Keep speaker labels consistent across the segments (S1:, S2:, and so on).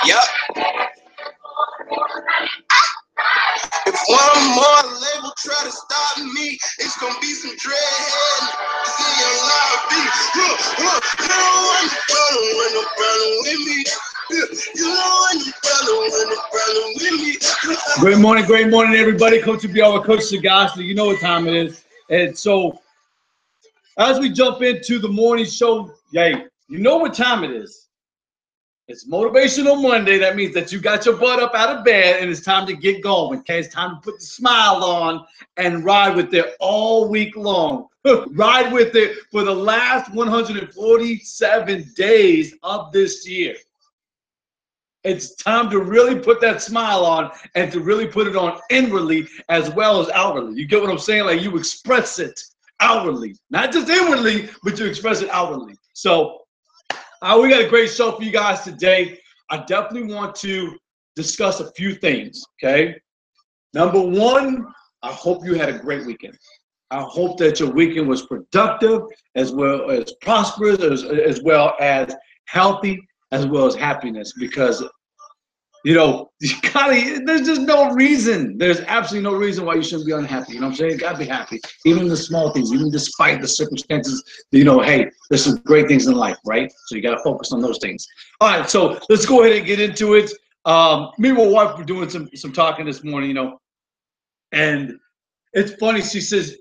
S1: Yep. If one more label try to stop me, it's gonna be some dreadhead. It's in your life, you don't want the problem when no problem with me. You don't want the problem when no problem with me.
S2: Great morning, everybody. Coach BR with Coach Sagasti. You know what time it is. And so, as we jump into the morning show, yay, you know what time it is. It's Motivational Monday. That means that you got your butt up out of bed and it's time to get going. Okay, it's time to put the smile on and ride with it all week long. Ride with it for the last 147 days of this year. It's time to really put that smile on and to really put it on inwardly as well as outwardly. You get what I'm saying? Like you express it outwardly, not just inwardly, but you express it outwardly. So we got a great show for you guys today. I definitely want to discuss a few things, okay? Number one, I hope you had a great weekend. I hope that your weekend was productive, as well as prosperous, as well as healthy, as well as happiness, because you know, there's just no reason. There's absolutely no reason why you shouldn't be unhappy. You know what I'm saying? You gotta be happy. Even the small things, even despite the circumstances, you know, hey, there's some great things in life, right? So you gotta focus on those things. All right, so let's go ahead and get into it. Me and my wife were doing some talking this morning, you know, and it's funny. She says,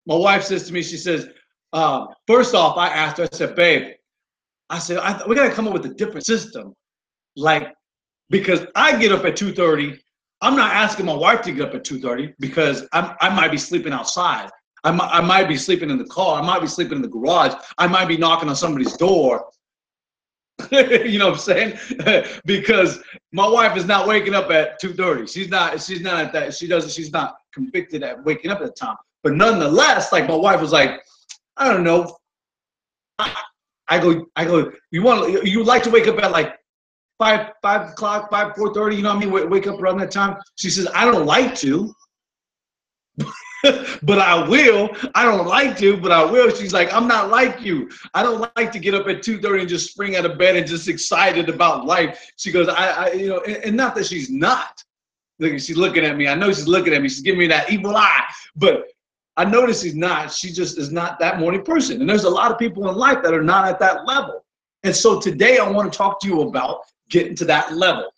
S2: my wife says to me, she says, first off, I asked her, I said, babe, I said, we gotta come up with a different system. Like, because I get up at 2:30, I'm not asking my wife to get up at 2:30 because I might be sleeping outside. I might be sleeping in the car. I might be sleeping in the garage. I might be knocking on somebody's door. You know what I'm saying? Because my wife is not waking up at 2:30. She's not at that. She's not convicted at waking up at the time. But nonetheless, like my wife was like, I don't know. I go, you like to wake up at like 5 o'clock, 4:30, you know what I mean? Wake up around that time. She says, I don't like to, but I will. I don't like to, but I will. She's like, I'm not like you. I don't like to get up at 2:30 and just spring out of bed and just excited about life. She goes, you know, and not that she's not. Look, she's looking at me. I know she's looking at me. She's giving me that evil eye, but I notice she's not. She just is not that morning person. And there's a lot of people in life that are not at that level. And so today I want to talk to you about getting to that level,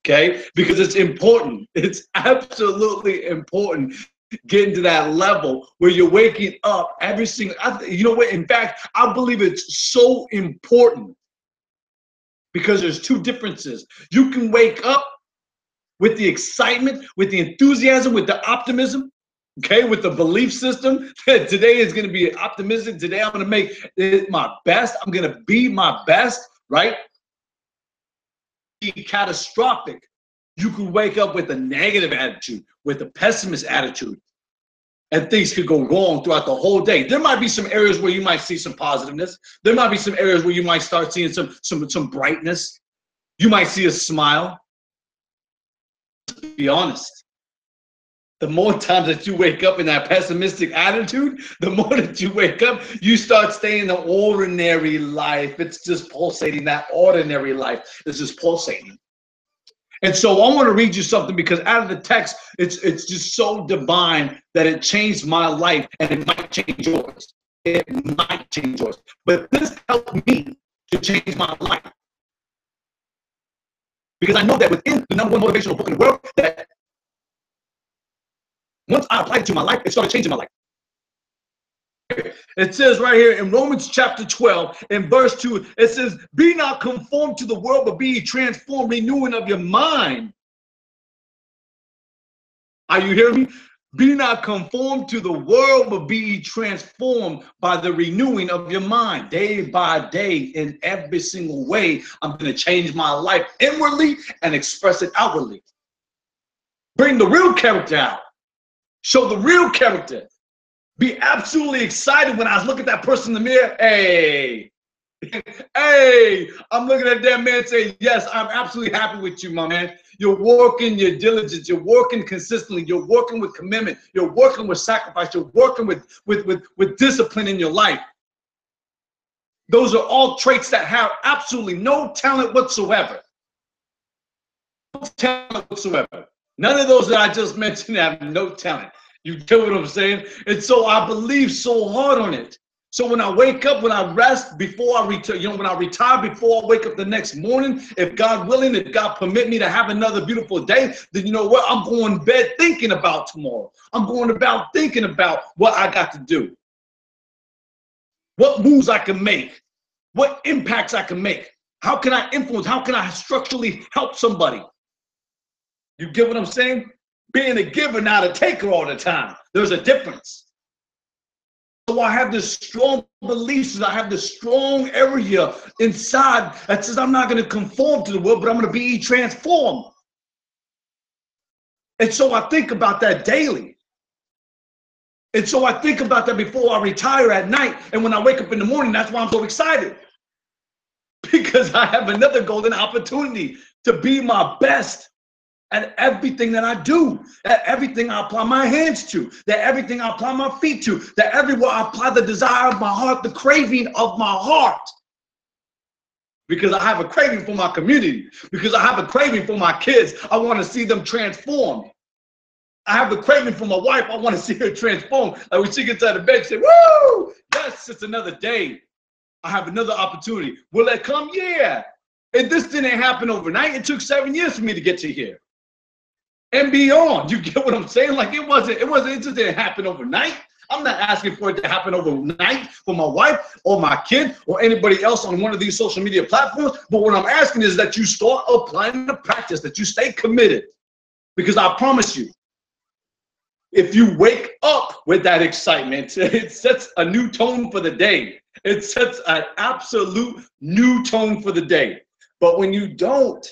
S2: okay? Because it's important. It's absolutely important getting to that level where you're waking up every single, you know what? In fact, I believe it's so important because there's two differences. You can wake up with the excitement, with the enthusiasm, with the optimism, okay, with the belief system that today is going to be optimistic. Today I'm going to make it my best. I'm going to be my best, right? Be catastrophic. You could wake up with a negative attitude, with a pessimist attitude, and things could go wrong throughout the whole day. There might be some areas where you might see some positiveness. There might be some areas where you might start seeing some brightness. You might see a smile. Let's be honest. The more times that you wake up in that pessimistic attitude, the more that you wake up, you start staying in the ordinary life. It's just pulsating. That ordinary life is just pulsating. And so I want to read you something because out of the text, it's just so divine that it changed my life and it might change yours. It might change yours. But this helped me to change my life. Because I know that within the #1 motivational book in the world, that once I applied it to my life, it started changing my life. It says right here in Romans chapter 12, in verse 2, it says, be not conformed to the world, but be transformed, renewing of your mind. Are you hearing me? Be not conformed to the world, but be transformed by the renewing of your mind. Day by day, in every single way, I'm going to change my life inwardly and express it outwardly. Bring the real character out. Show the real character. Be absolutely excited when I look at that person in the mirror. Hey, hey, I'm looking at that man and say, yes, I'm absolutely happy with you, my man. You're working your diligence. You're working consistently. You're working with commitment. You're working with sacrifice. You're working with discipline in your life. Those are all traits that have absolutely no talent whatsoever. No talent whatsoever. None of those that I just mentioned have no talent. You get what I'm saying? And so I believe so hard on it. So when I wake up, when I rest, before I retire, when I retire, before I wake up the next morning, if God willing, if God permit me to have another beautiful day, then you know what? I'm going to bed thinking about tomorrow. I'm going about thinking about what I got to do, what moves I can make, what impacts I can make. How can I influence? How can I structurally help somebody? You get what I'm saying? Being a giver, not a taker all the time. There's a difference. So I have this strong beliefs. I have this strong area inside that says I'm not going to conform to the world, but I'm going to be transformed. And so I think about that daily. And so I think about that before I retire at night. And when I wake up in the morning, that's why I'm so excited. Because I have another golden opportunity to be my best at everything that I do, at everything I apply my hands to, that everything I apply my feet to, that everywhere I apply the desire of my heart, the craving of my heart. Because I have a craving for my community, because I have a craving for my kids. I want to see them transformed. I have a craving for my wife. I want to see her transform. Like when she gets out of bed, she say, woo, yes, it's another day. I have another opportunity. Will it come? Yeah. And this didn't happen overnight. It took 7 years for me to get to here. And beyond. You get what I'm saying? Like it just didn't happen overnight. I'm not asking for it to happen overnight for my wife or my kid or anybody else on one of these social media platforms. But what I'm asking is that you start applying the practice, that you stay committed. Because I promise you, if you wake up with that excitement, it sets a new tone for the day. It sets an absolute new tone for the day. But when you don't,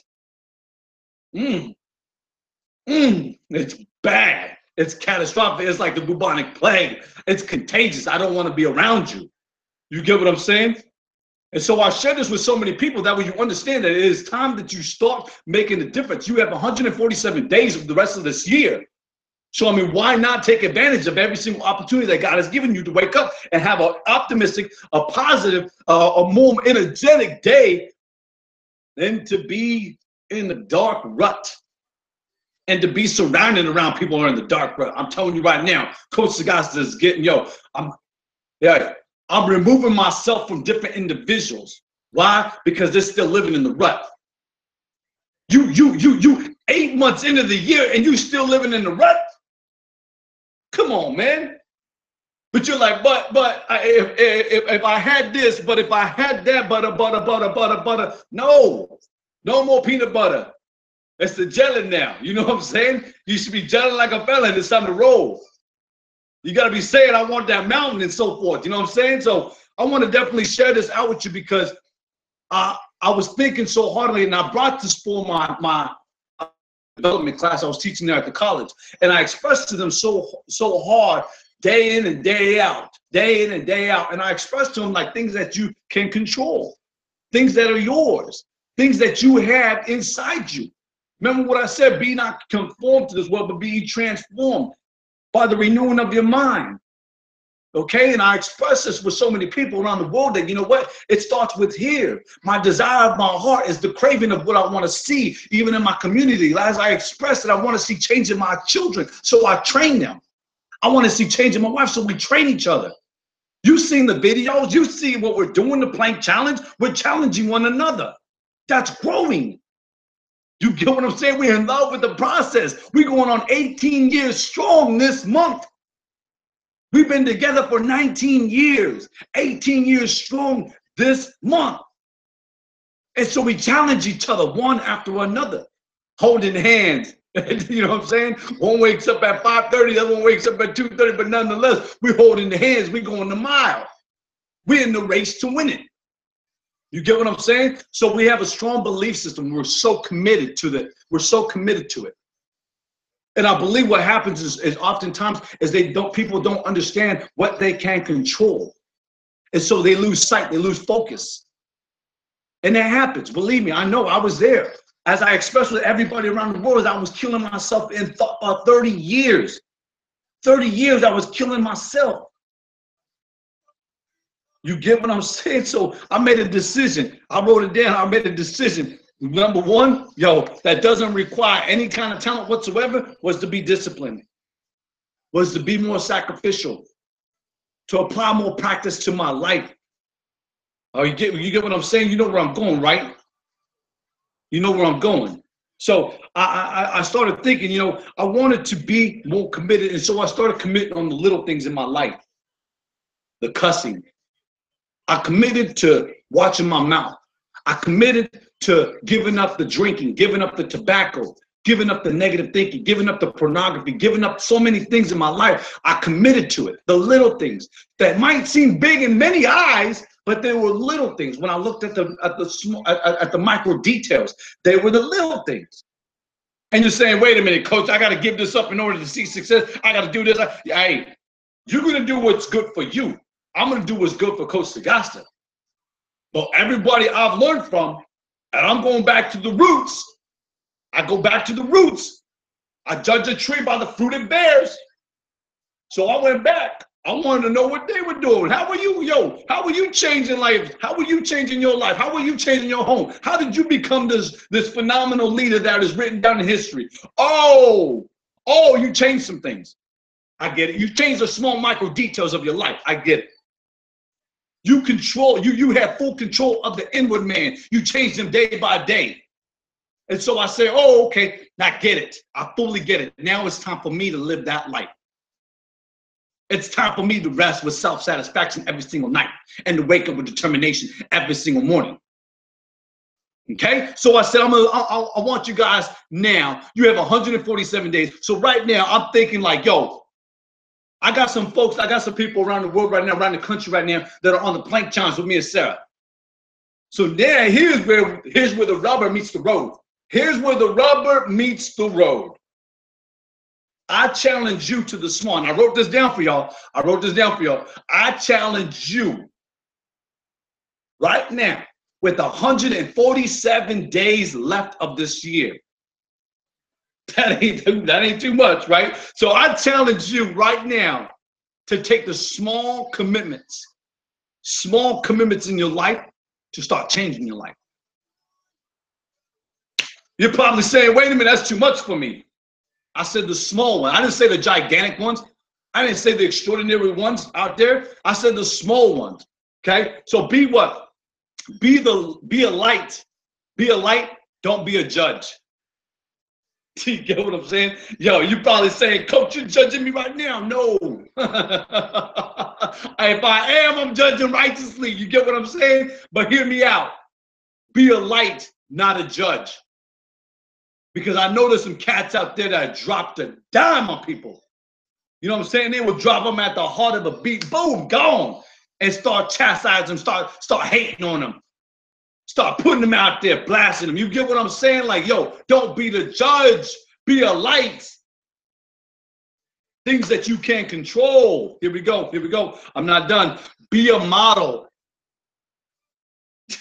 S2: it's bad. It's catastrophic. It's like the bubonic plague. It's contagious. I don't want to be around you. You get what I'm saying? And so I share this with so many people that way you understand that it is time that you start making a difference. You have 147 days of the rest of this year. So, I mean, why not take advantage of every single opportunity that God has given you to wake up and have an optimistic, a positive, a more energetic day than to be in the dark rut and to be surrounded around people who are in the dark rut. I'm telling you right now, Coach Sagasta is getting, I'm removing myself from different individuals. Why? Because they're still living in the rut. You 8 months into the year and you still living in the rut? Come on, man. But you're like, but if I had this, but if I had that, butter. No more peanut butter. It's the gelling now. You know what I'm saying? You should be gelling like a fella and it's time to roll. You got to be saying, I want that mountain and so forth. You know what I'm saying? So I want to definitely share this out with you because I was thinking so hardly, and I brought this for my development class I was teaching there at the college, and I expressed to them so hard, day in and day out, and I expressed to them like things that you can control, things that are yours, things that you have inside you. Remember what I said, be not conformed to this world, but be transformed by the renewing of your mind. Okay, and I express this with so many people around the world that, you know what, it starts with here. My desire of my heart is the craving of what I want to see, even in my community. As I express it, I want to see change in my children, so I train them. I want to see change in my wife, so we train each other. You've seen the videos. You see what we're doing, the plank challenge. We're challenging one another. That's growing. You get what I'm saying? We're in love with the process. We're going on 18 years strong this month. We've been together for 19 years, 18 years strong this month. And so we challenge each other one after another, holding hands. You know what I'm saying? One wakes up at 5:30, the other one wakes up at 2:30, but nonetheless, we're holding the hands. We're going the mile. We're in the race to win it. You get what I'm saying? So we have a strong belief system. We're so committed to that. We're so committed to it. And I believe what happens is oftentimes is people don't understand what they can control. And so they lose sight, they lose focus. And that happens. Believe me, I know, I was there. As I expressed with everybody around the world, I was killing myself in 30 years. 30 years I was killing myself. You get what I'm saying? So I made a decision. I wrote it down. I made a decision. Number one, that doesn't require any kind of talent whatsoever, was to be disciplined, was to be more sacrificial, to apply more practice to my life. Oh, you get what I'm saying? You know where I'm going, right? You know where I'm going. So I started thinking, I wanted to be more committed. And so I started committing on the little things in my life. The cussing. I committed to watching my mouth. I committed to giving up the drinking, giving up the tobacco, giving up the negative thinking, giving up the pornography, giving up so many things in my life. I committed to it. The little things that might seem big in many eyes, but they were little things. When I looked at the micro details, they were the little things. And you're saying, wait a minute, coach, I got to give this up in order to see success. I got to do this. Hey, you're going to do what's good for you. I'm going to do what's good for Coach Sagasta. But everybody I've learned from, and I'm going back to the roots. I go back to the roots. I judge a tree by the fruit it bears. So I went back. I wanted to know what they were doing. How were you, how were you changing life? How were you changing your life? How were you changing your home? How did you become this phenomenal leader that is written down in history? Oh, you changed some things. I get it. You changed the small micro details of your life. I get it. You control, you have full control of the inward man. You change them day by day. And so I say, oh, okay, now get it. I fully get it. Now it's time for me to live that life. It's time for me to rest with self-satisfaction every single night and to wake up with determination every single morning. Okay? So I said, I want you guys now. You have 147 days. So right now, I'm thinking like, I got some folks, I got some people around the world right now, around the country right now, that are on the plank challenge with me and Sarah. So now here's where the rubber meets the road. Here's where the rubber meets the road. I challenge you to the small. And I wrote this down for y'all. I challenge you right now with 147 days left of this year. That ain't too much, right? So I challenge you right now to take the small commitments in your life to start changing your life. You're probably saying, wait a minute, that's too much for me. I said the small one. I didn't say the gigantic ones. I didn't say the extraordinary ones out there. I said the small ones. Okay? So be what? Be a light. Be a light. Don't be a judge. You get what I'm saying? You probably saying, Coach, you're judging me right now. No. If I am, I'm judging righteously. You get what I'm saying? But hear me out. Be a light, not a judge. Because I know there's some cats out there that dropped a dime on people. You know what I'm saying? They will drop them at the heart of a beat. Boom, gone. And start chastising them, start hating on them. Start putting them out there, blasting them. You get what I'm saying? Like, don't be the judge. Be a light. Things that you can't control. Here we go. I'm not done. Be a model.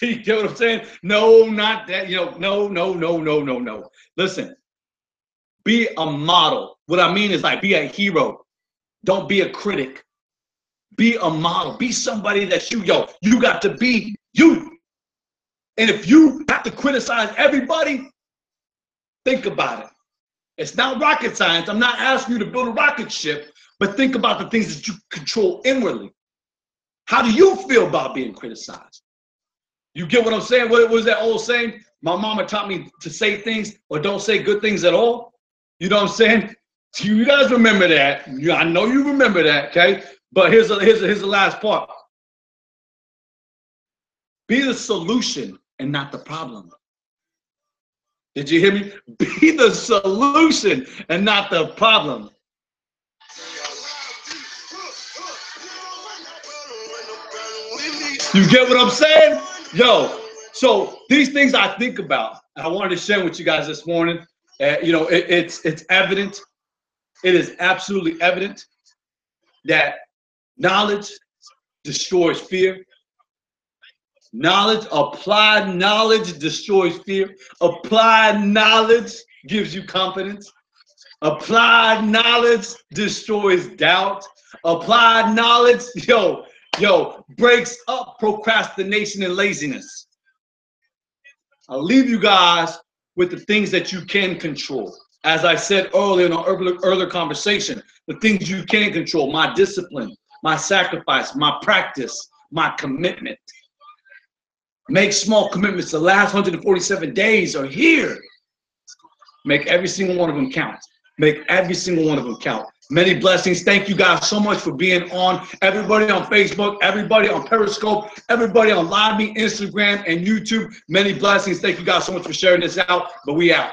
S2: You get what I'm saying? No, not that. No. Listen, be a model. What I mean is like be a hero. Don't be a critic. Be a model. Be somebody that you got to be you. And if you have to criticize everybody, think about it. It's not rocket science. I'm not asking you to build a rocket ship, but think about the things that you control inwardly. How do you feel about being criticized? You get what I'm saying? What was that old saying? My mama taught me to say things or don't say good things at all. You know what I'm saying? You guys remember that. I know you remember that, okay? But here's the last part. Be the solution and not the problem. Did you hear me? Be the solution and not the problem. You get what I'm saying? So these things I think about, I wanted to share with you guys this morning. It's evident. It is absolutely evident that knowledge destroys fear. Applied knowledge destroys fear. Applied knowledge gives you confidence. Applied knowledge destroys doubt. Applied knowledge, breaks up procrastination and laziness. I'll leave you guys with the things that you can control. As I said earlier in our earlier conversation, the things you can control: my discipline, my sacrifice, my practice, my commitment. Make small commitments. The last 147 days are here. Make every single one of them count. Make every single one of them count. Many blessings. Thank you guys so much for being on. Everybody on Facebook, everybody on Periscope, everybody on LiveMe, Instagram, and YouTube. Many blessings. Thank you guys so much for sharing this out. But we out.